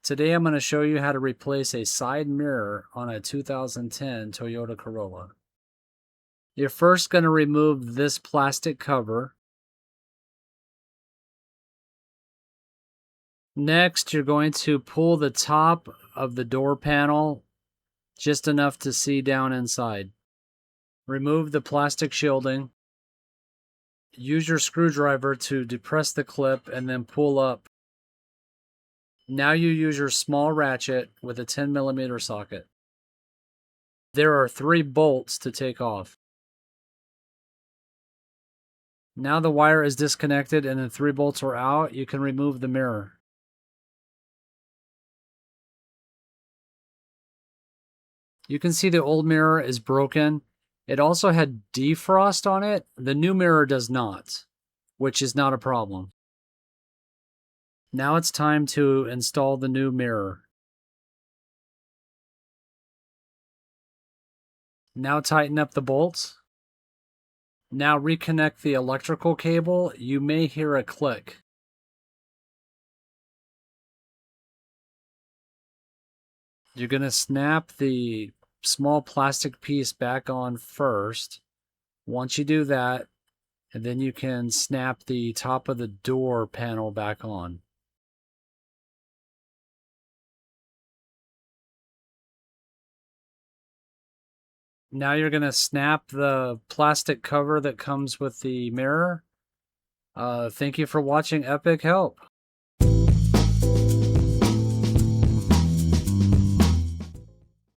Today I'm going to show you how to replace a side mirror on a 2010 Toyota Corolla. You're first going to remove this plastic cover. Next, you're going to pull the top of the door panel just enough to see down inside. Remove the plastic shielding. Use your screwdriver to depress the clip and then pull up. Now you use your small ratchet with a 10mm socket. There are 3 bolts to take off. Now the wire is disconnected and the 3 bolts are out, you can remove the mirror. You can see the old mirror is broken. It also had defrost on it. The new mirror does not, which is not a problem. Now it's time to install the new mirror. Now tighten up the bolts. Now reconnect the electrical cable. You may hear a click. You're going to snap the small plastic piece back on first. Once you do that, and then you can snap the top of the door panel back on. Now you're going to snap the plastic cover that comes with the mirror. Thank you for watching Epic Help.